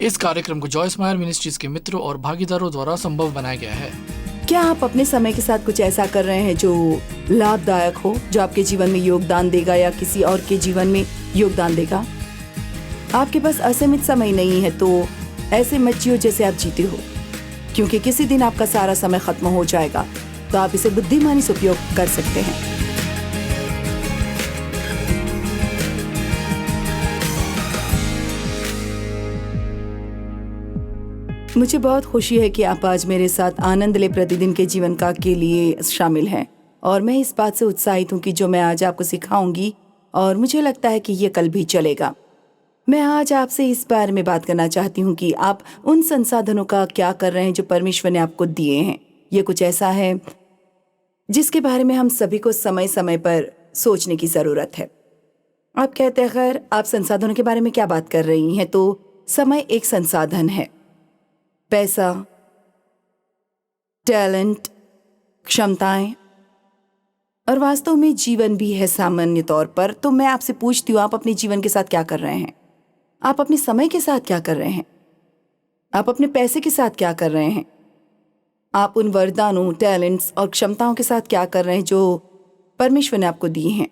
इस कार्यक्रम को जॉय स्माइल मिनिस्ट्रीज के मित्रों और भागीदारों द्वारा संभव बनाया गया है। क्या आप अपने समय के साथ कुछ ऐसा कर रहे हैं जो लाभदायक हो, जो आपके जीवन में योगदान देगा या किसी और के जीवन में योगदान देगा? आपके पास असीमित समय नहीं है तो ऐसे मत जियो जैसे आप जीते हो, क्योंकि किसी दिन आपका सारा समय खत्म हो जाएगा। तो आप इसे बुद्धिमानी से उपयोग कर सकते हैं। मुझे बहुत खुशी है कि आप आज मेरे साथ आनंद ले प्रतिदिन के जीवन का के लिए शामिल हैं, और मैं इस बात से उत्साहित हूँ कि जो मैं आज आपको सिखाऊंगी और मुझे लगता है कि ये कल भी चलेगा। मैं आज आपसे इस बारे में बात करना चाहती हूँ कि आप उन संसाधनों का क्या कर रहे हैं जो परमेश्वर ने आपको दिए हैं। ये कुछ ऐसा है जिसके बारे में हम सभी को समय समय पर सोचने की जरूरत है। आप कहते हैं खैर आप संसाधनों के बारे में क्या बात कर रही हैं, तो समय एक संसाधन है। पैसा, टैलेंट, क्षमताएं और वास्तव में जीवन भी है सामान्य तौर पर। तो मैं आपसे पूछती हूँ, आप अपने जीवन के साथ क्या कर रहे हैं? आप अपने समय के साथ क्या कर रहे हैं? आप अपने पैसे के साथ क्या कर रहे हैं? आप उन वरदानों, टैलेंट्स और क्षमताओं के साथ क्या कर रहे हैं जो परमेश्वर ने आपको दी हैं?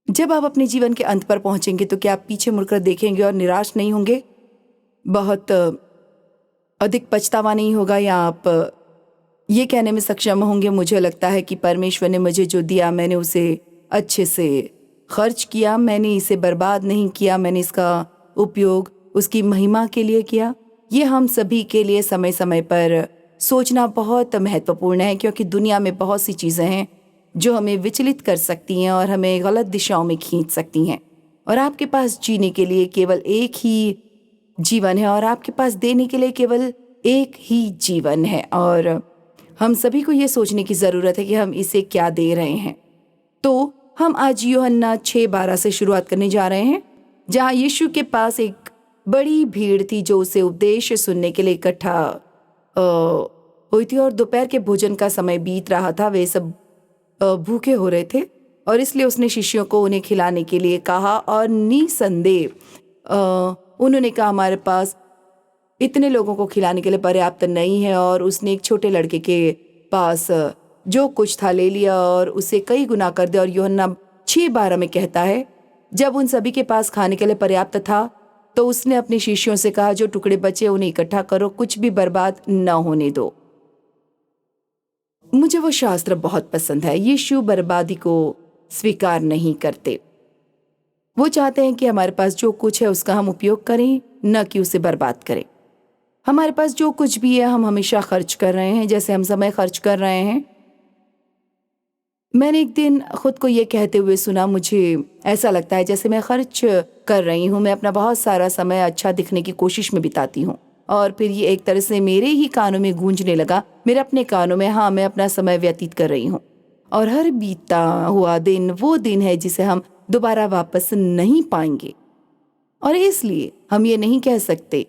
जब आप अपने जीवन के अंत पर पहुंचेंगे तो क्या आप पीछे मुड़कर देखेंगे और निराश नहीं होंगे? बहुत अधिक पछतावा नहीं होगा? या आप ये कहने में सक्षम होंगे, मुझे लगता है कि परमेश्वर ने मुझे जो दिया मैंने उसे अच्छे से खर्च किया, मैंने इसे बर्बाद नहीं किया, मैंने इसका उपयोग उसकी महिमा के लिए किया। ये हम सभी के लिए समय समय पर सोचना बहुत महत्वपूर्ण है, क्योंकि दुनिया में बहुत सी चीज़ें हैं जो हमें विचलित कर सकती हैं और हमें गलत दिशाओं में खींच सकती हैं। और आपके पास जीने के लिए केवल एक ही जीवन है और आपके पास देने के लिए केवल एक ही जीवन है, और हम सभी को ये सोचने की ज़रूरत है कि हम इसे क्या दे रहे हैं। तो हम आज यूहन्ना 6:12 से शुरुआत करने जा रहे हैं, जहाँ यीशु के पास एक बड़ी भीड़ थी जो उसे उपदेश सुनने के लिए इकट्ठा हुई थी, और दोपहर के भोजन का समय बीत रहा था। वे सब भूखे हो रहे थे और इसलिए उसने शिष्यों को उन्हें खिलाने के लिए कहा, और निसंदेह उन्होंने कहा हमारे पास इतने लोगों को खिलाने के लिए पर्याप्त नहीं है। और उसने एक छोटे लड़के के पास जो कुछ था ले लिया और उसे कई गुना कर दिया। और यूहन्ना 6:12 में कहता है, जब उन सभी के पास खाने के लिए पर्याप्त था तो उसने अपने शिष्यों से कहा, जो टुकड़े बचे उन्हें इकट्ठा करो, कुछ भी बर्बाद न होने दो। मुझे वो शास्त्र बहुत पसंद है। यीशु बर्बादी को स्वीकार नहीं करते। वो चाहते हैं कि हमारे पास जो कुछ है उसका हम उपयोग करें, न कि उसे बर्बाद करें। हमारे पास जो कुछ भी है हम हमेशा खर्च कर रहे हैं, जैसे हम समय खर्च कर रहे हैं। मैंने एक दिन खुद को ये कहते हुए सुना, मुझे ऐसा लगता है जैसे मैं खर्च कर रही हूँ। मैं अपना बहुत सारा समय अच्छा दिखने की कोशिश में बिताती हूँ, और फिर ये एक तरह से मेरे ही कानों में गूंजने लगा, मेरे अपने कानों में, हाँ मैं अपना समय व्यतीत कर रही हूँ। और हर बीता हुआ दिन वो दिन है जिसे हम दोबारा वापस नहीं पाएंगे, और इसलिए हम ये नहीं कह सकते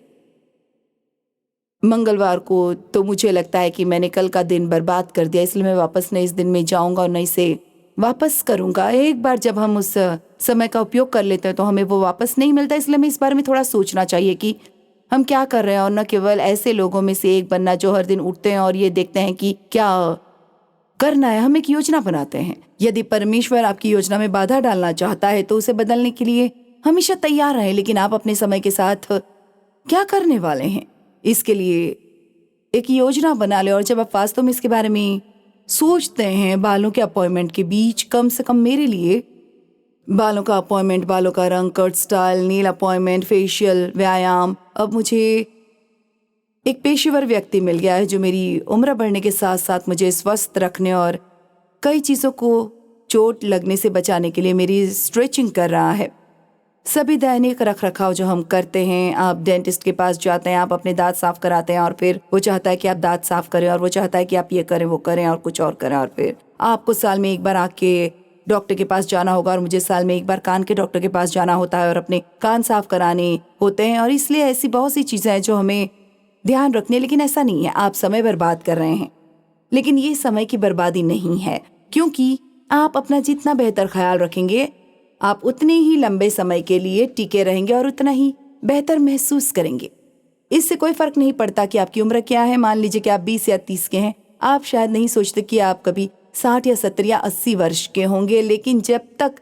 मंगलवार को तो मुझे लगता है कि मैंने कल का दिन बर्बाद कर दिया, इसलिए मैं वापस न इस दिन में जाऊंगा और न इसे वापस करूंगा। एक बार जब हम उस समय का उपयोग कर लेते हैं तो हमें वो वापस नहीं मिलता। इसलिए हमें इस बारे में थोड़ा सोचना चाहिए कि हम क्या कर रहे हैं, और न केवल ऐसे लोगों में से एक बनना जो हर दिन उठते हैं और ये देखते हैं कि क्या करना है। हम एक योजना बनाते हैं। यदि परमेश्वर आपकी योजना में बाधा डालना चाहता है तो उसे बदलने के लिए हमेशा तैयार रहें। लेकिन आप अपने समय के साथ क्या करने वाले हैं, इसके लिए एक योजना बना लें। और जब आप वास्तव में इसके बारे में सोचते हैं, बालों के अपॉइंटमेंट के बीच, कम से कम मेरे लिए बालों का अपॉइंटमेंट, बालों का रंग, कट स्टाइल, नील अपॉइंटमेंट, फेशियल, व्यायाम। अब मुझे एक पेशेवर व्यक्ति मिल गया है जो मेरी उम्र बढ़ने के साथ साथ मुझे स्वस्थ रखने और कई चीज़ों को चोट लगने से बचाने के लिए मेरी स्ट्रेचिंग कर रहा है। सभी दैनिक रख रखाव जो हम करते हैं, आप डेंटिस्ट के पास जाते हैं, आप अपने दांत साफ कराते हैं, और फिर वो चाहता है कि आप दांत साफ करें, और वो चाहता है कि आप ये करें, वो करें और कुछ और करें। और फिर आपको साल में एक बार आँख के डॉक्टर के पास जाना होगा, और मुझे साल में एक बार कान के डॉक्टर के पास जाना होता है और अपने कान साफ कराने होते हैं। और इसलिए ऐसी बहुत सी चीज़ें हैं जो हमें ध्यान रखनी है। लेकिन ऐसा नहीं है आप समय बर्बाद कर रहे हैं, लेकिन ये समय की बर्बादी नहीं है, क्योंकि आप अपना जितना बेहतर ख्याल रखेंगे आप उतने ही लंबे समय के लिए टिके रहेंगे और उतना ही बेहतर महसूस करेंगे। इससे कोई फर्क नहीं पड़ता कि आपकी उम्र क्या है। मान लीजिए कि आप 20 या 30 के हैं, आप शायद नहीं सोचते कि आप कभी 60 या 70 या 80 वर्ष के होंगे, लेकिन जब तक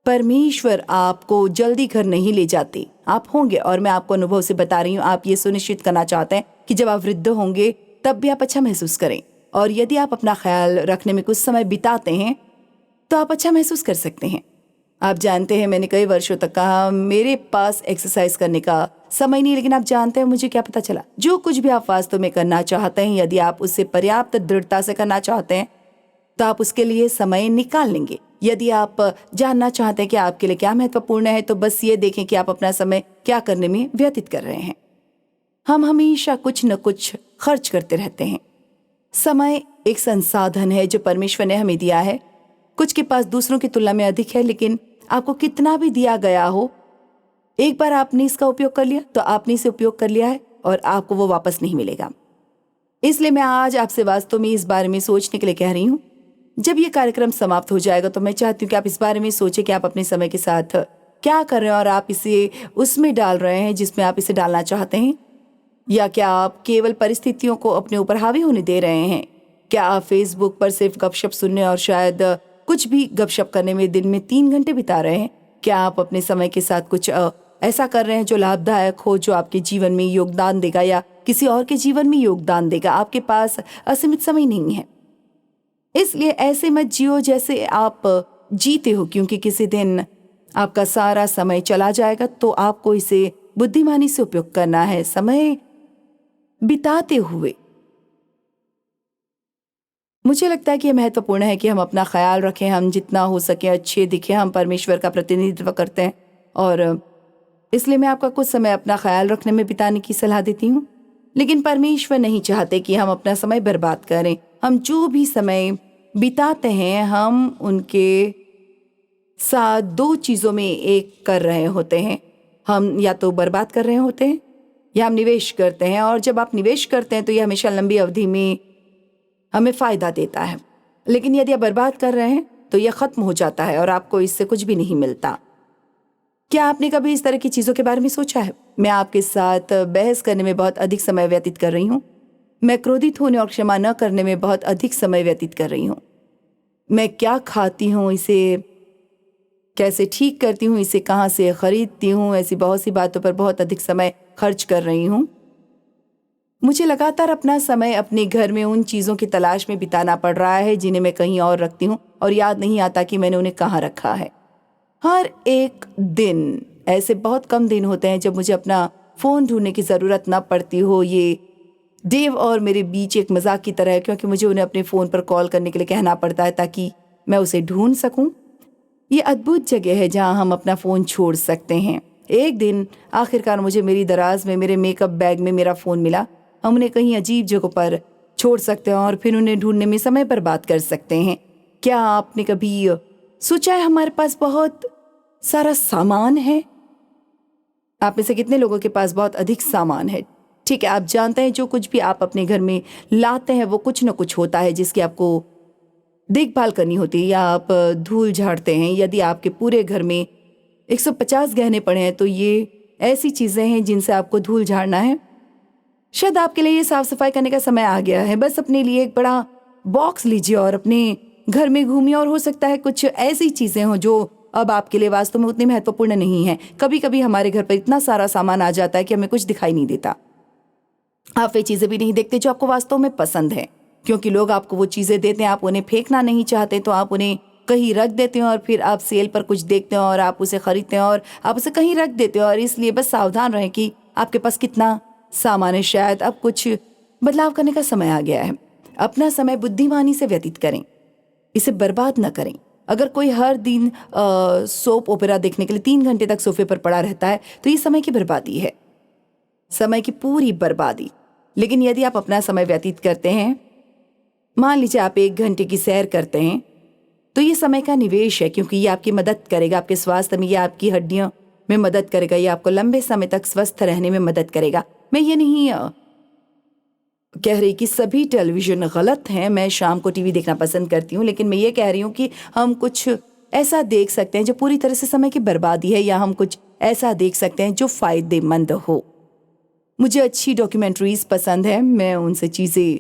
परमेश्वर आपको जल्दी घर नहीं ले जाते आप होंगे। और मैं आपको अनुभव से बता रही हूँ, आप ये सुनिश्चित करना चाहते हैं कि जब आप वृद्ध होंगे तब भी आप अच्छा महसूस करें। और यदि आप अपना ख्याल रखने में कुछ समय बिताते हैं तो आप अच्छा महसूस कर सकते हैं। आप जानते हैं, मैंने कई वर्षों तक कहा मेरे पास एक्सरसाइज करने का समय नहीं, लेकिन आप जानते हैं मुझे क्या पता चला, जो कुछ भी आप वास्तव में करना चाहते हैं, यदि आप उससे पर्याप्त दृढ़ता से करना चाहते हैं तो आप उसके लिए समय निकाल लेंगे। यदि आप जानना चाहते हैं कि आपके लिए क्या महत्वपूर्ण है, तो बस ये देखें कि आप अपना समय क्या करने में व्यतीत कर रहे हैं। हम हमेशा कुछ न कुछ खर्च करते रहते हैं। समय एक संसाधन है जो परमेश्वर ने हमें दिया है। कुछ के पास दूसरों की तुलना में अधिक है, लेकिन आपको कितना भी दिया गया हो, एक बार आपने इसका उपयोग कर लिया तो आपने इसे उपयोग कर लिया है और आपको वो वापस नहीं मिलेगा। इसलिए मैं आज आपसे वास्तव में इस बारे में सोचने के लिए कह रही हूँ। जब ये कार्यक्रम समाप्त हो जाएगा तो मैं चाहती हूँ कि आप इस बारे में सोचें कि आप अपने समय के साथ क्या कर रहे हैं और आप इसे उसमें डाल रहे हैं जिसमें आप इसे डालना चाहते हैं, या क्या आप केवल परिस्थितियों को अपने ऊपर हावी होने दे रहे हैं। क्या आप फेसबुक पर सिर्फ गपशप सुनने और शायद कुछ भी गपशप करने में दिन में 3 घंटे बिता रहे हैं। क्या आप अपने समय के साथ कुछ ऐसा कर रहे हैं जो लाभदायक हो, जो आपके जीवन में योगदान देगा या किसी और के जीवन में योगदान देगा। आपके पास असीमित समय नहीं है, इसलिए ऐसे मत जियो जैसे आप जीते हो, क्योंकि किसी दिन आपका सारा समय चला जाएगा। तो आपको इसे बुद्धिमानी से उपयोग करना है। समय बिताते हुए मुझे लगता है कि यह महत्वपूर्ण है कि हम अपना ख्याल रखें, हम जितना हो सके अच्छे दिखें। हम परमेश्वर का प्रतिनिधित्व करते हैं और इसलिए मैं आपका कुछ समय अपना ख्याल रखने में बिताने की सलाह देती हूँ। लेकिन परमेश्वर नहीं चाहते कि हम अपना समय बर्बाद करें। हम जो भी समय बिताते हैं हम उनके साथ 2 चीज़ों में एक कर रहे होते हैं। हम या तो बर्बाद कर रहे होते हैं या हम निवेश करते हैं। और जब आप निवेश करते हैं तो यह हमेशा लंबी अवधि में हमें फ़ायदा देता है, लेकिन यदि आप बर्बाद कर रहे हैं तो यह ख़त्म हो जाता है और आपको इससे कुछ भी नहीं मिलता। क्या आपने कभी इस तरह की चीज़ों के बारे में सोचा है? मैं आपके साथ बहस करने में बहुत अधिक समय व्यतीत कर रही हूँ। मैं क्रोधित होने और क्षमा न करने में बहुत अधिक समय व्यतीत कर रही हूँ। मैं क्या खाती हूँ, इसे कैसे ठीक करती हूँ, इसे कहाँ से खरीदती हूँ, ऐसी बहुत सी बातों पर बहुत अधिक समय खर्च कर रही हूँ। मुझे लगातार अपना समय अपने घर में उन चीज़ों की तलाश में बिताना पड़ रहा है जिन्हें मैं कहीं और रखती हूँ और याद नहीं आता कि मैंने उन्हें कहाँ रखा है। हर एक दिन, ऐसे बहुत कम दिन होते हैं जब मुझे अपना फ़ोन ढूंढने की ज़रूरत न पड़ती हो। ये डेव और मेरे बीच एक मजाक की तरह है, क्योंकि मुझे उन्हें अपने फ़ोन पर कॉल करने के लिए कहना पड़ता है ताकि मैं उसे ढूंढ सकूं। ये अद्भुत जगह है जहां हम अपना फ़ोन छोड़ सकते हैं। एक दिन आखिरकार मुझे मेरी दराज में मेरे मेकअप बैग में मेरा फ़ोन मिला। हम उन्हें कहीं अजीब जगह पर छोड़ सकते हैं और फिर उन्हें ढूंढने में समय बर्बाद कर सकते हैं। क्या आपने कभी सोचा है हमारे पास बहुत सारा सामान है? आप में से कितने लोगों के पास बहुत अधिक सामान है? ठीक है, आप जानते हैं जो कुछ भी आप अपने घर में लाते हैं वो कुछ न कुछ होता है जिसकी आपको देखभाल करनी होती है या आप धूल झाड़ते हैं। यदि आपके पूरे घर में 150 गहने पड़े हैं तो ये ऐसी चीज़ें हैं जिनसे आपको धूल झाड़ना है। शायद आपके लिए ये साफ सफाई करने का समय आ गया है। बस अपने लिए एक बड़ा बॉक्स लीजिए और अपने घर में घूमिए और हो सकता है कुछ ऐसी चीज़ें हों जो अब आपके लिए वास्तव में उतनी महत्वपूर्ण नहीं है। कभी कभी हमारे घर पर इतना सारा सामान आ जाता है कि हमें कुछ दिखाई नहीं देता। आप वे चीज़ें भी नहीं देखते जो आपको वास्तव में पसंद है, क्योंकि लोग आपको वो चीज़ें देते हैं, आप उन्हें फेंकना नहीं चाहते तो आप उन्हें कहीं रख देते हैं और फिर आप सेल पर कुछ देखते हैं और आप उसे खरीदते हैं और आप उसे कहीं रख देते हैं। और इसलिए बस सावधान रहें कि आपके पास कितना सामान है। शायद अब कुछ बदलाव करने का समय आ गया है। अपना समय बुद्धिमानी से व्यतीत करें, इसे बर्बाद न करें। अगर कोई हर दिन सोप ओपेरा देखने के लिए 3 घंटे तक सोफे पर पड़ा रहता है तो ये समय की बर्बादी है, समय की पूरी बर्बादी। लेकिन यदि आप अपना समय व्यतीत करते हैं, मान लीजिए आप 1 घंटे की सैर करते हैं, तो ये समय का निवेश है, क्योंकि ये आपकी मदद करेगा, आपके स्वास्थ्य में, ये आपकी हड्डियों में मदद करेगा, ये आपको लंबे समय तक स्वस्थ रहने में मदद करेगा। मैं ये नहीं कह रही कि सभी टेलीविज़न गलत हैं। मैं शाम को टीवी देखना पसंद करती हूँ, लेकिन मैं ये कह रही हूँ कि हम कुछ ऐसा देख सकते हैं जो पूरी तरह से समय की बर्बादी है, या हम कुछ ऐसा देख सकते हैं जो फायदेमंद हो। मुझे अच्छी डॉक्यूमेंट्रीज पसंद है, मैं उनसे चीज़ें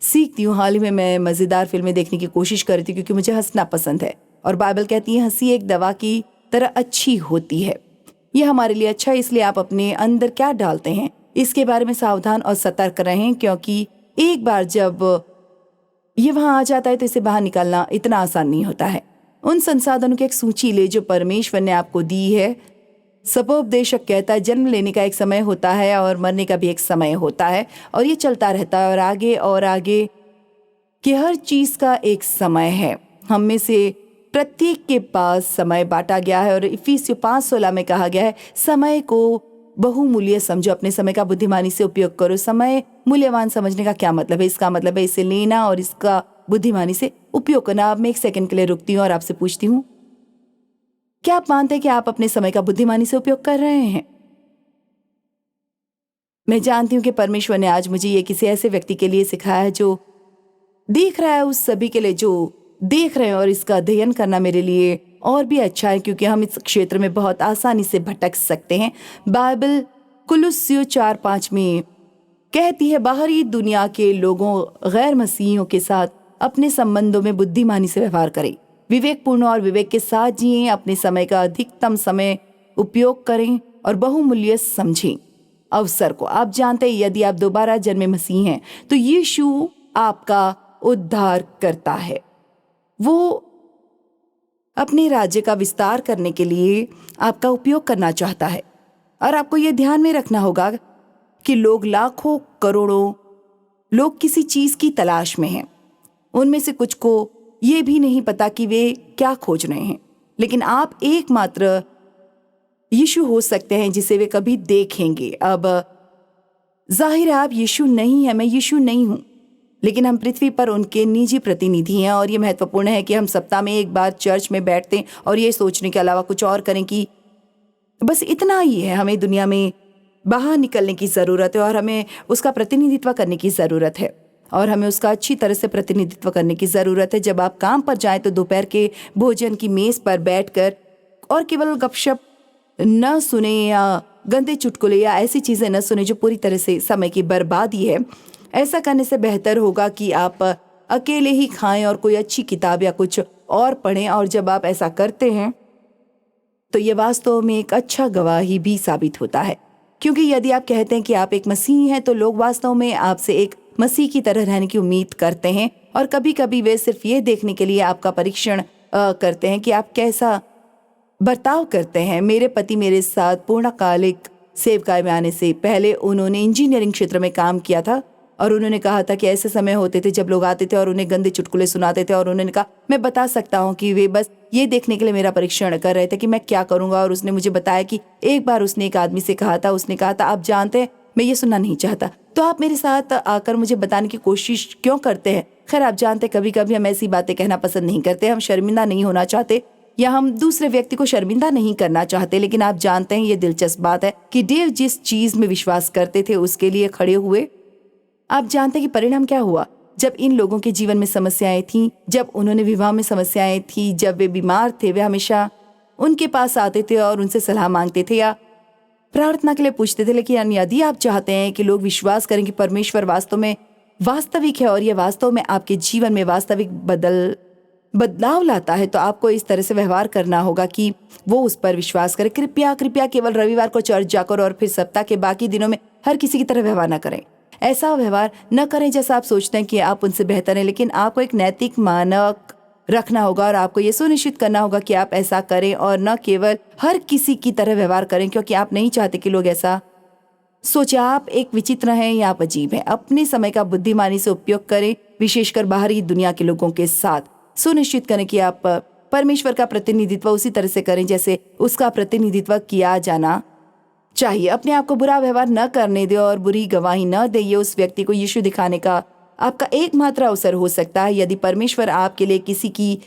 सीखती हूँ। हाल ही में मैं मज़ेदार फिल्में देखने की कोशिश कर रही थी क्योंकि मुझे हंसना पसंद है, और बाइबल कहती है हंसी एक दवा की तरह अच्छी होती है। यह हमारे लिए अच्छा है, इसलिए आप अपने अंदर क्या डालते हैं इसके बारे में सावधान और सतर्क रहें, क्योंकि एक बार जब ये वहाँ आ जाता है तो इसे बाहर निकालना इतना आसान नहीं होता है। उन संसाधनों की एक सूची ले जो परमेश्वर ने आपको दी है। सपोपदेशक कहता है जन्म लेने का एक समय होता है और मरने का भी एक समय होता है, और ये चलता रहता है और आगे कि हर चीज का एक समय है। हम में से प्रत्येक के पास समय बांटा गया है, और इफिसियों 5:16 में कहा गया है समय को बहुमूल्य समझो, अपने समय का बुद्धिमानी से उपयोग करो। समय मूल्यवान समझने का क्या मतलब है? इसका मतलब है इसे लेना और इसका बुद्धिमानी से उपयोग करना। अब मैं एक सेकंड के लिए रुकती हूँ और आपसे पूछती हूँ, क्या आप मानते हैं कि आप अपने समय का बुद्धिमानी से उपयोग कर रहे हैं? मैं जानती हूँ कि परमेश्वर ने आज मुझे ये किसी ऐसे व्यक्ति के लिए सिखाया है जो देख रहा है, उस सभी के लिए जो देख रहे हैं, और इसका अध्ययन करना मेरे लिए और भी अच्छा है क्योंकि हम इस क्षेत्र में बहुत आसानी से भटक सकते हैं। बाइबल कुलुस्सियों 4:5 में कहती है बाहरी दुनिया के लोगों गैर मसीहियों के साथ अपने संबंधों में बुद्धिमानी से व्यवहार करें, विवेकपूर्ण और विवेक के साथ जिएं, अपने समय का अधिकतम समय उपयोग करें और बहुमूल्य समझें अवसर को। आप जानते हैं यदि आप दोबारा जन्मे मसीह हैं तो यीशु आपका उद्धार करता है। वो अपने राज्य का विस्तार करने के लिए आपका उपयोग करना चाहता है, और आपको यह ध्यान में रखना होगा कि लोग लाखों करोड़ों लोग किसी चीज की तलाश में हैं। उनमें से कुछ को ये भी नहीं पता कि वे क्या खोज रहे हैं, लेकिन आप एकमात्र यीशु हो सकते हैं जिसे वे कभी देखेंगे। अब जाहिर है आप यीशु नहीं है, मैं यीशु नहीं हूं, लेकिन हम पृथ्वी पर उनके निजी प्रतिनिधि हैं, और ये महत्वपूर्ण है कि हम सप्ताह में एक बार चर्च में बैठते और ये सोचने के अलावा कुछ और करें कि बस इतना ही है। हमें दुनिया में बाहर निकलने की ज़रूरत है, और हमें उसका प्रतिनिधित्व करने की ज़रूरत है, और हमें उसका अच्छी तरह से प्रतिनिधित्व करने की ज़रूरत है। जब आप काम पर जाएं तो दोपहर के भोजन की मेज़ पर बैठकर और केवल गपशप न सुने या गंदे चुटकुले या ऐसी चीज़ें न सुने जो पूरी तरह से समय की बर्बादी है। ऐसा करने से बेहतर होगा कि आप अकेले ही खाएं और कोई अच्छी किताब या कुछ और पढ़ें, और जब आप ऐसा करते हैं तो ये वास्तव में एक अच्छा गवाही भी साबित होता है, क्योंकि यदि आप कहते हैं कि आप एक मसीही हैं तो लोग वास्तव में आपसे एक मसीह की तरह रहने की उम्मीद करते हैं, और कभी कभी वे सिर्फ ये देखने के लिए आपका परीक्षण करते हैं कि आप कैसा बर्ताव करते हैं। मेरे पति मेरे साथ पूर्णकालिक सेवकाई में आने से पहले उन्होंने इंजीनियरिंग क्षेत्र में काम किया था, और उन्होंने कहा था कि ऐसे समय होते थे जब लोग आते थे और उन्हें गंदे चुटकुले सुनाते थे, और उन्होंने कहा मैं बता सकता हूँ कि वे बस ये देखने के लिए मेरा परीक्षण कर रहे थे कि मैं क्या करूँगा। और उसने मुझे बताया कि एक बार उसने एक आदमी से कहा था, उसने कहा था आप जानते हैं मैं ये सुनना नहीं चाहता, तो आप मेरे साथ आकर मुझे बताने की कोशिश क्यों करते हैं? खैर आप जानते कभी कभी हम ऐसी बातें कहना पसंद नहीं करते, हम शर्मिंदा नहीं होना चाहते या हम दूसरे व्यक्ति को शर्मिंदा नहीं करना चाहते। लेकिन आप जानते हैं ये दिलचस्प बात है कि डेव जिस चीज में विश्वास करते थे उसके लिए खड़े हुए। आप जानते हैं कि परिणाम क्या हुआ? जब इन लोगों के जीवन में समस्याएं थीं, जब उन्होंने विवाह में समस्याएं थी, जब वे बीमार थे, वे हमेशा उनके पास आते थे और उनसे सलाह मांगते थे या प्रार्थना के लिए पूछते थे। लेकिन यदि आप चाहते हैं कि लोग विश्वास करें कि परमेश्वर वास्तव में वास्तविक है और ये वास्तव में आपके जीवन में वास्तविक बदलाव लाता है, तो आपको इस तरह से व्यवहार करना होगा कि वो उस पर विश्वास करे। कृपया केवल रविवार को चर्च जाकर और फिर सप्ताह के बाकी दिनों में हर किसी की तरह व्यवहार न करें। ऐसा व्यवहार न करें जैसा आप सोचते हैं कि आप उनसे बेहतर हैं, लेकिन आपको एक नैतिक मानक रखना होगा और आपको ये सुनिश्चित करना होगा कि आप ऐसा करें और न केवल हर किसी की तरह व्यवहार करें, क्योंकि आप नहीं चाहते कि लोग ऐसा सोचे आप एक विचित्र हैं या आप अजीब हैं। अपने समय का बुद्धिमानी से उपयोग करें, विशेषकर बाहरी दुनिया के लोगों के साथ। सुनिश्चित करें कि आप परमेश्वर का प्रतिनिधित्व उसी तरह से करें जैसे उसका प्रतिनिधित्व किया जाना चाहिए। अपने आप को बुरा व्यवहार न करने दे और बुरी गवाही न दे। ये उस व्यक्ति को यीशु दिखाने का आपका एकमात्र अवसर हो सकता है। यदि परमेश्वर आपके लिए किसी की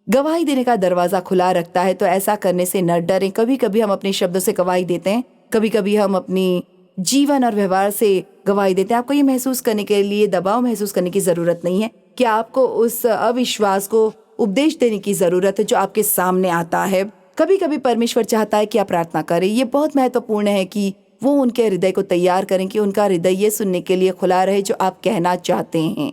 गवाही देने का दरवाजा खुला रखता है तो ऐसा करने से न डरें। कभी कभी हम अपने शब्दों से गवाही देते हैं, कभी कभी हम अपनी जीवन और व्यवहार से गवाही देते हैं। आपको ये महसूस करने के लिए दबाव महसूस करने की जरूरत नहीं है कि आपको उस अविश्वास को उपदेश देने की जरूरत है जो आपके सामने आता है। कभी कभी परमेश्वर चाहता है कि आप प्रार्थना करें। ये बहुत महत्वपूर्ण है कि वो उनके हृदय को तैयार करें, कि उनका हृदय ये सुनने के लिए खुला रहे जो आप कहना चाहते हैं।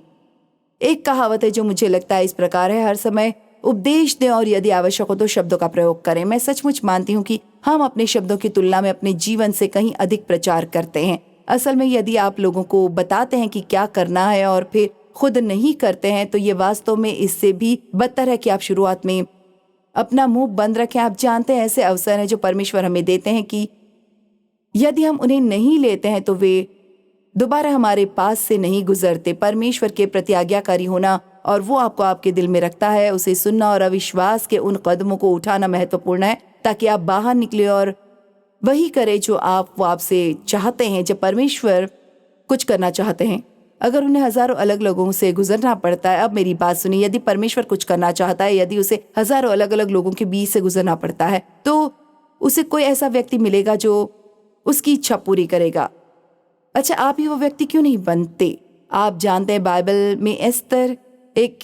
एक कहावत है जो मुझे लगता है इस प्रकार है, हर समय उपदेश दें और यदि आवश्यक हो तो शब्दों का प्रयोग करें। मैं सचमुच मानती हूँ कि हम अपने शब्दों की तुलना में अपने जीवन से कहीं अधिक प्रचार करते हैं। असल में यदि आप लोगों को बताते हैं कि क्या करना है और फिर खुद नहीं करते हैं तो ये वास्तव में इससे भी बदतर है कि आप शुरुआत में अपना मुंह बंद रखें। आप जानते हैं ऐसे अवसर हैं जो परमेश्वर हमें देते हैं कि यदि हम उन्हें नहीं लेते हैं तो वे दोबारा हमारे पास से नहीं गुजरते। परमेश्वर के प्रति आज्ञाकारी होना और वो आपको आपके दिल में रखता है, उसे सुनना और अविश्वास के उन कदमों को उठाना महत्वपूर्ण है ताकि आप बाहर निकले और वही करे जो वो आपसे चाहते हैं। जब परमेश्वर कुछ करना चाहते हैं, अगर उन्हें हजारों अलग लोगों से गुजरना पड़ता है, अब मेरी बात सुनिए, यदि परमेश्वर कुछ करना चाहता है, यदि उसे हजारों अलग अलग लोगों के बीच से गुजरना पड़ता है तो उसे कोई ऐसा व्यक्ति मिलेगा जो उसकी इच्छा पूरी करेगा। अच्छा, आप ही वो व्यक्ति क्यों नहीं बनते? आप जानते हैं बाइबल में एस्तर एक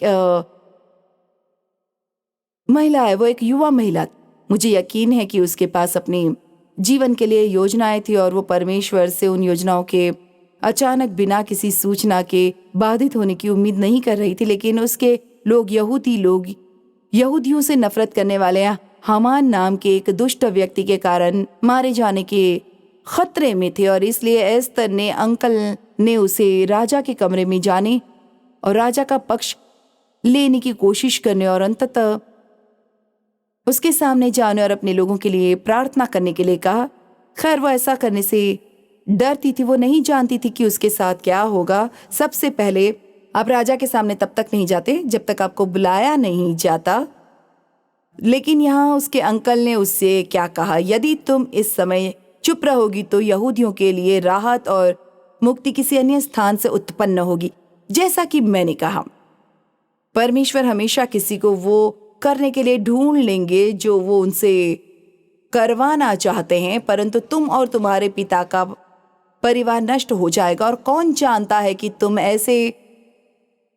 महिला है, वो एक युवा महिला। मुझे यकीन है कि उसके पास अपने जीवन के लिए योजनाएं थी और वो परमेश्वर से उन योजनाओं के अचानक बिना किसी सूचना के बाधित होने की उम्मीद नहीं कर रही थी। लेकिन उसके लोग यहूदियों से नफरत करने वाले हामान नाम के एक दुष्ट व्यक्ति के कारण मारे जाने के खतरे में थे और इसलिए एस्तर ने अंकल ने उसे राजा के कमरे में जाने और राजा का पक्ष लेने की कोशिश करने और अंततः उसके सामने जाने और अपने लोगों के लिए प्रार्थना करने के लिए कहा। खैर, वो ऐसा करने से डरती थी, वो नहीं जानती थी कि उसके साथ क्या होगा। सबसे पहले आप राजा के सामने तब तक नहीं जाते जब तक आपको बुलाया नहीं जाता। लेकिन यहाँ उसके अंकल ने उससे क्या कहा, यदि तुम इस समय चुप रहोगी तो यहूदियों के लिए राहत और मुक्ति किसी अन्य स्थान से उत्पन्न होगी। जैसा कि मैंने कहा, परमेश्वर हमेशा किसी को वो करने के लिए ढूंढ लेंगे जो वो उनसे करवाना चाहते हैं, परंतु तुम और तुम्हारे पिता का परिवार नष्ट हो जाएगा। और कौन जानता है कि तुम ऐसे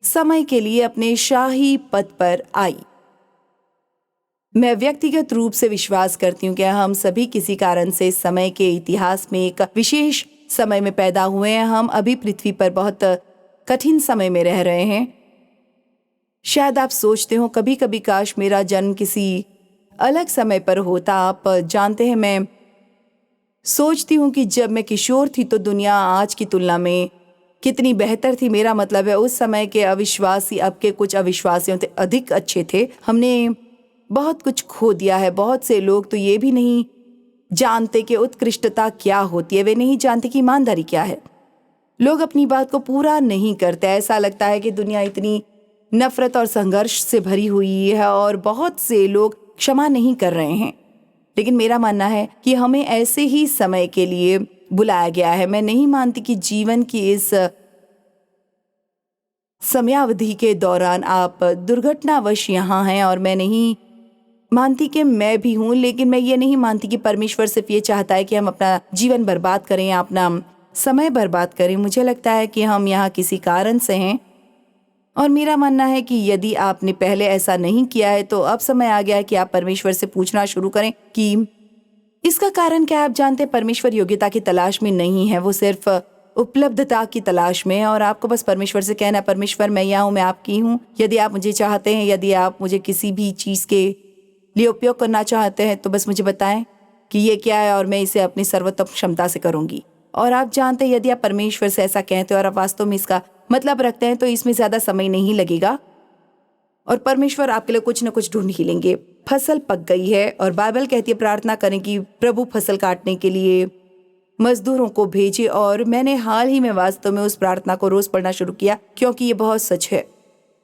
समय के लिए अपने शाही पद पर आई। मैं व्यक्तिगत रूप से विश्वास करती हूँ कि हम सभी किसी कारण से समय के इतिहास में एक विशेष समय में पैदा हुए हैं। हम अभी पृथ्वी पर बहुत कठिन समय में रह रहे हैं। शायद आप सोचते हो कभी कभी काश मेरा जन्म किसी अलग समय पर होता। आप जानते हैं, मैं सोचती हूँ कि जब मैं किशोर थी तो दुनिया आज की तुलना में कितनी बेहतर थी। मेरा मतलब है उस समय के अविश्वासी अब के कुछ अविश्वासियों से अधिक अच्छे थे। हमने बहुत कुछ खो दिया है। बहुत से लोग तो ये भी नहीं जानते कि उत्कृष्टता क्या होती है, वे नहीं जानते कि ईमानदारी क्या है। लोग अपनी बात को पूरा नहीं करते। ऐसा लगता है कि दुनिया इतनी नफरत और संघर्ष से भरी हुई है और बहुत से लोग क्षमा नहीं कर रहे हैं। लेकिन मेरा मानना है कि हमें ऐसे ही समय के लिए बुलाया गया है। मैं नहीं मानती कि जीवन की इस समयावधि के दौरान आप दुर्घटनावश यहाँ हैं, और मैं नहीं मानती कि मैं भी हूँ। लेकिन मैं ये नहीं मानती कि परमेश्वर सिर्फ ये चाहता है कि हम अपना जीवन बर्बाद करें या अपना समय बर्बाद करें। मुझे लगता है कि हम यहाँ किसी कारण से हैं, और मेरा मानना है कि यदि आपने पहले ऐसा नहीं किया है तो अब समय आ गया है कि आप परमेश्वर से पूछना शुरू करें कि इसका कारण क्या है। आप जानते हैं, परमेश्वर योग्यता की तलाश में नहीं है, वो सिर्फ उपलब्धता की तलाश में है। और आपको बस परमेश्वर से कहना, परमेश्वर मैं यहाँ हूँ, मैं आपकी हूँ। यदि आप मुझे चाहते हैं, यदि आप मुझे किसी भी चीज़ के लिए उपयोग करना चाहते हैं तो बस मुझे बताएं कि ये क्या है और मैं इसे अपनी सर्वोत्तम क्षमता से करूँगी। और आप जानते हैं, यदि आप परमेश्वर से ऐसा कहते हैं और आप वास्तव में इसका मतलब रखते हैं तो इसमें ज़्यादा समय नहीं लगेगा और परमेश्वर आपके लिए कुछ न कुछ ढूंढ ही लेंगे। फसल पक गई है और बाइबल कहती है प्रार्थना करें कि प्रभु फसल काटने के लिए मजदूरों को भेजे। और मैंने हाल ही में वास्तव में उस प्रार्थना को रोज पढ़ना शुरू किया, क्योंकि ये बहुत सच है।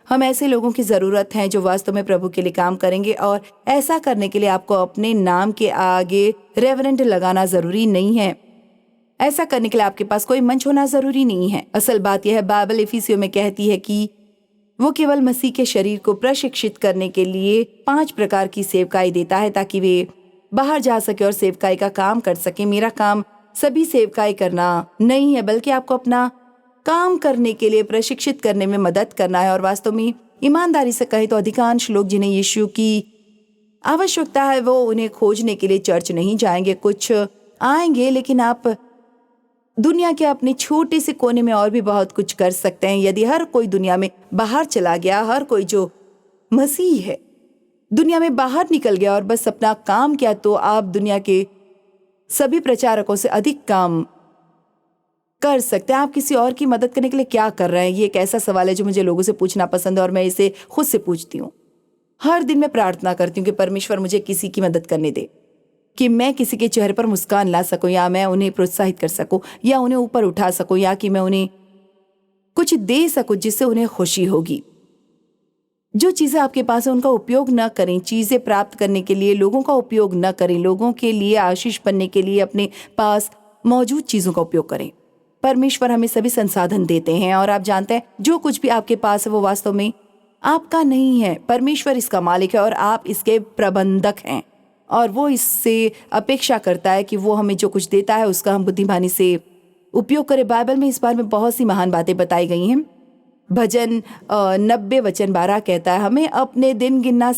हम ऐसे लोगों की ज़रूरत है जो वास्तव में प्रभु के लिए काम करेंगे, और ऐसा करने के लिए आपको अपने नाम के आगे रेवरेंट लगाना ज़रूरी नहीं है। ऐसा करने के लिए आपके पास कोई मंच होना ज़रूरी नहीं है। असल बात यह है, बाइबल इफिसियों में कहती है कि वो केवल मसीह के शरीर को प्रशिक्षित करने के लिए 5 प्रकार की सेवकाई देता है ताकि वे बाहर जा सके और सेवकाई का काम कर सके। मेरा काम सभी सेवकाई करना नहीं है, बल्कि आपको अपना काम करने के लिए प्रशिक्षित करने में मदद करना है। और वास्तव में ईमानदारी से कहे तो अधिकांश लोग जिन्हें यीशु की आवश्यकता है वो उन्हें खोजने के लिए चर्च नहीं जाएंगे। कुछ आएंगे, लेकिन आप दुनिया के अपने छोटे से कोने में और भी बहुत कुछ कर सकते हैं। यदि हर कोई दुनिया में बाहर चला गया, हर कोई जो मसीह है दुनिया में बाहर निकल गया और बस अपना काम किया, तो आप दुनिया के सभी प्रचारकों से अधिक काम कर सकते हैं। आप किसी और की मदद करने के लिए क्या कर रहे हैं? ये एक ऐसा सवाल है जो मुझे लोगों से पूछना पसंद है और मैं इसे खुद से पूछती हूँ। हर दिन मैं प्रार्थना करती हूँ कि परमेश्वर मुझे किसी की मदद करने दे, कि मैं किसी के चेहरे पर मुस्कान ला सकूं, या मैं उन्हें प्रोत्साहित कर सकूं, या उन्हें ऊपर उठा सकूं, या कि मैं उन्हें कुछ दे सकूं जिससे उन्हें खुशी होगी। जो चीज़ें आपके पास है उनका उपयोग न करें, चीज़ें प्राप्त करने के लिए लोगों का उपयोग न करें, लोगों के लिए आशीष बनने के लिए अपने पास मौजूद चीज़ों का उपयोग करें। परमेश्वर हमें सभी संसाधन देते हैं और आप जानते हैं जो कुछ भी आपके पास है वो वास्तव में आपका नहीं है। परमेश्वर इसका मालिक है और आप इसके प्रबंधक हैं, और वो इससे अपेक्षा करता है कि वो हमें जो कुछ देता है उसका हम बुद्धिमानी से उपयोग करें। बाइबल में इस बारे में बहुत सी महान बातें बताई गई हैं। भजन 90 वचन 12 कहता है, हमें अपने दिन गिनना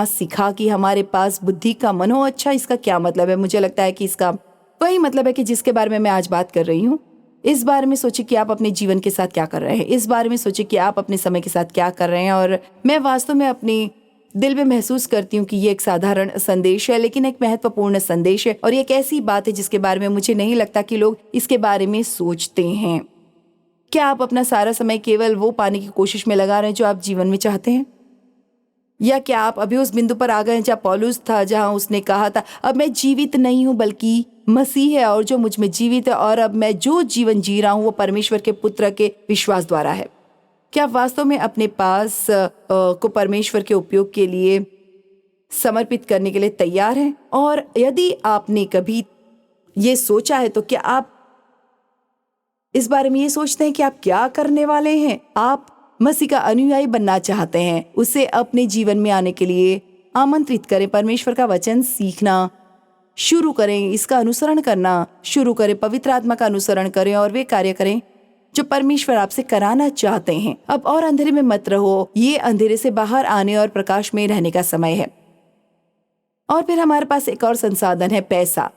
सीखा कि हमारे पास बुद्धि का मन हो। अच्छा, इसका क्या मतलब है? मुझे लगता है कि इसका वही मतलब है कि जिसके बारे में मैं आज बात कर रही हूँ। इस बारे में सोचिए कि आप अपने जीवन के साथ क्या कर रहे हैं। इस बारे में सोचिए कि आप अपने समय के साथ क्या कर रहे हैं। और मैं वास्तव में अपने दिल में महसूस करती हूँ कि ये एक साधारण संदेश है, लेकिन एक महत्वपूर्ण संदेश है, और ये एक ऐसी बात है जिसके बारे में मुझे नहीं लगता कि लोग इसके बारे में सोचते हैं। क्या आप अपना सारा समय केवल वो पाने की कोशिश में लगा रहे हैं जो आप जीवन में चाहते हैं? या क्या आप अभी उस बिंदु पर आ गए हैं जहाँ पौलुस था, जहाँ उसने कहा था, अब मैं जीवित नहीं हूँ बल्कि मसीह है और जो मुझ में जीवित है, और अब मैं जो जीवन जी रहा हूँ वो परमेश्वर के पुत्र के विश्वास द्वारा है। क्या आप वास्तव में अपने पास को परमेश्वर के उपयोग के लिए समर्पित करने के लिए तैयार हैं? और यदि आपने कभी ये सोचा है तो क्या आप इस बारे में ये सोचते हैं कि आप क्या करने वाले हैं? आप मसीह का अनुयायी बनना चाहते हैं, उसे अपने जीवन में आने के लिए आमंत्रित करें। परमेश्वर का वचन सीखना शुरू करें, इसका अनुसरण करना शुरू करें, पवित्र आत्मा का अनुसरण करें और वे कार्य करें जो परमेश्वर आपसे कराना चाहते हैं। अब और अंधेरे में मत रहो, ये अंधेरे से बाहर आने और प्रकाश में रहने का समय है। और फिर हमारे पास एक और संसाधन है, पैसा।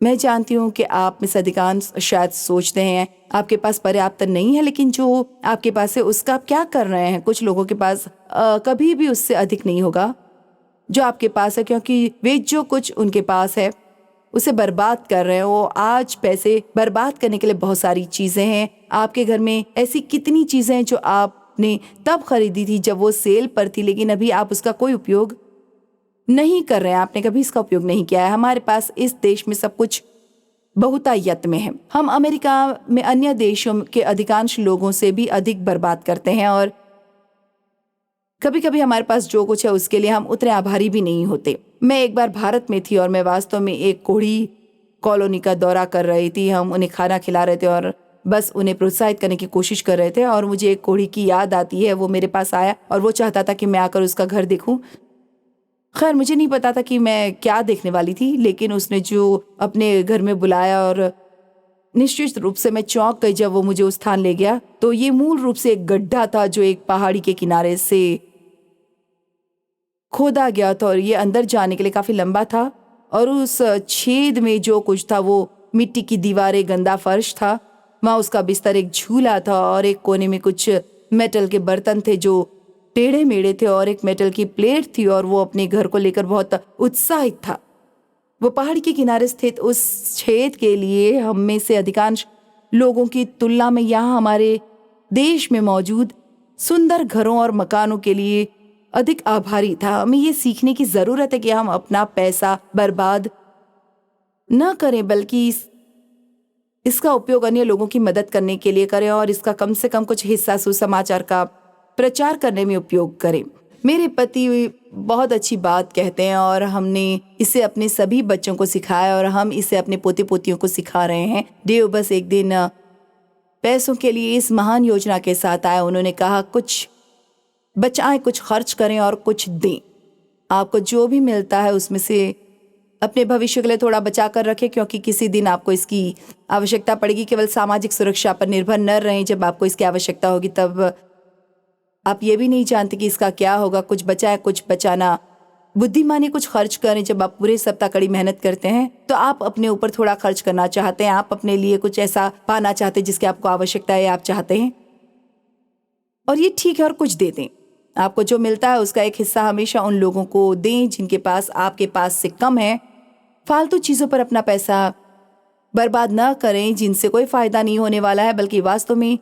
मैं जानती हूँ कि आप में से अधिकांश शायद सोचते हैं आपके पास पर्याप्त नहीं है, लेकिन जो आपके पास है उसका आप क्या कर रहे हैं? कुछ लोगों के पास कभी भी उससे अधिक नहीं होगा जो आपके पास है, क्योंकि वे जो कुछ उनके पास है उसे बर्बाद कर रहे हैं। वो आज पैसे बर्बाद करने के लिए बहुत सारी चीजें हैं। आपके घर में ऐसी कितनी चीजें हैं जो आपने तब खरीदी थी जब वो सेल पर थी, लेकिन अभी आप उसका कोई उपयोग नहीं कर रहे हैं। आपने कभी इसका उपयोग नहीं किया है। हमारे पास इस देश में सब कुछ बहुतायत में है। हम अमेरिका में अन्य देशों के अधिकांश लोगों से भी अधिक बर्बाद करते हैं, और कभी कभी हमारे पास जो कुछ है उसके लिए हम उतने आभारी भी नहीं होते। मैं एक बार भारत में थी और मैं वास्तव में एक कोढ़ी कॉलोनी का दौरा कर रही थी। हम उन्हें खाना खिला रहे थे और बस उन्हें प्रोत्साहित करने की कोशिश कर रहे थे, और मुझे एक कोढ़ी की याद आती है। वो मेरे पास आया और वो चाहता था कि मैं आकर उसका घर देखूं। खैर, मुझे नहीं पता था कि मैं क्या देखने वाली थी, लेकिन उसने जो अपने घर में बुलाया, और निश्चित रूप से मैं चौंक गई जब वो मुझे उस स्थान ले गया। तो ये मूल रूप से एक गड्ढा था जो एक पहाड़ी के किनारे से खोदा गया था, और ये अंदर जाने के लिए काफी लंबा था, और उस छेद में जो कुछ था वो मिट्टी की दीवारें, गंदा फर्श था। वहाँ उसका बिस्तर, एक झूला था, और एक कोने में कुछ मेटल के बर्तन थे जो टेढ़े मेढ़े थे, और एक मेटल की प्लेट थी, और वो अपने घर को लेकर बहुत उत्साहित था। वो पहाड़ी के किनारे स्थित उस छेद के लिए हम में से अधिकांश लोगों की तुलना में यहाँ हमारे देश में मौजूद सुंदर घरों और मकानों के लिए अधिक आभारी था। हमें ये सीखने की जरूरत है कि हम अपना पैसा बर्बाद न करें, बल्कि इसका उपयोग अन्य लोगों की मदद करने के लिए करें, और इसका कम से कम कुछ हिस्सा सुसमाचार का प्रचार करने में उपयोग करें। मेरे पति बहुत अच्छी बात कहते हैं, और हमने इसे अपने सभी बच्चों को सिखाया, और हम इसे अपने पोते पोतियों को सिखा रहे हैं। देव बस एक दिन पैसों के लिए इस महान योजना के साथ आया। उन्होंने कहा, कुछ बचाएं, कुछ खर्च करें और कुछ दें। आपको जो भी मिलता है उसमें से अपने भविष्य के लिए थोड़ा बचा कर रखें, क्योंकि किसी दिन आपको इसकी आवश्यकता पड़ेगी। केवल सामाजिक सुरक्षा पर निर्भर न रहें। जब आपको इसकी आवश्यकता होगी तब आप ये भी नहीं जानते कि इसका क्या होगा। कुछ बचाए, कुछ बचाना बुद्धिमानी, कुछ खर्च करें। जब आप पूरे सप्ताह कड़ी मेहनत करते हैं तो आप अपने ऊपर थोड़ा खर्च करना चाहते हैं। आप अपने लिए कुछ ऐसा पाना चाहते हैं जिसकी आपको आवश्यकता है, आप चाहते हैं, और ये ठीक है। और कुछ दे दें। आपको जो मिलता है उसका एक हिस्सा हमेशा उन लोगों को दें जिनके पास आपके पास से कम है। फालतू चीज़ों पर अपना पैसा बर्बाद न करें जिनसे कोई फायदा नहीं होने वाला है, बल्कि वास्तव में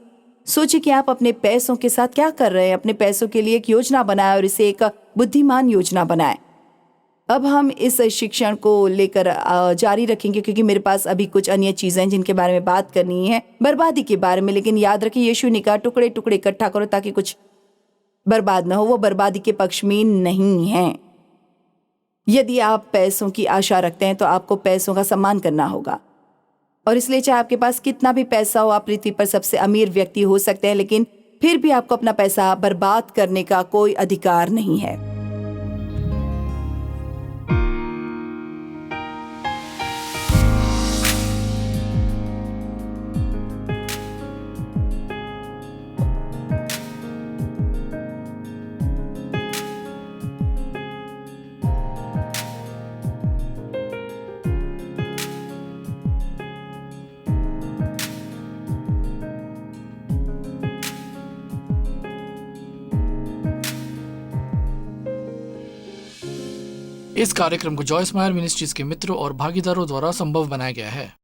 सोचिए कि आप अपने पैसों के साथ क्या कर रहे हैं। अपने पैसों के लिए एक योजना बनाएं और इसे एक बुद्धिमान योजना बनाएं। अब हम इस शिक्षण को लेकर जारी रखेंगे, क्योंकि मेरे पास अभी कुछ अन्य चीज़ें हैं जिनके बारे में बात करनी है, बर्बादी के बारे में। लेकिन याद रखिए, यीशु ने कहा टुकड़े टुकड़े इकट्ठा करो ताकि कुछ बर्बाद न हो। वो बर्बादी के पक्ष में नहीं है। यदि आप पैसों की आशा रखते हैं तो आपको पैसों का सम्मान करना होगा। और इसलिए चाहे आपके पास कितना भी पैसा हो, आप पृथ्वी पर सबसे अमीर व्यक्ति हो सकते हैं, लेकिन फिर भी आपको अपना पैसा बर्बाद करने का कोई अधिकार नहीं है। इस कार्यक्रम को जॉयस मायर मिनिस्ट्रीज के मित्रों और भागीदारों द्वारा संभव बनाया गया है।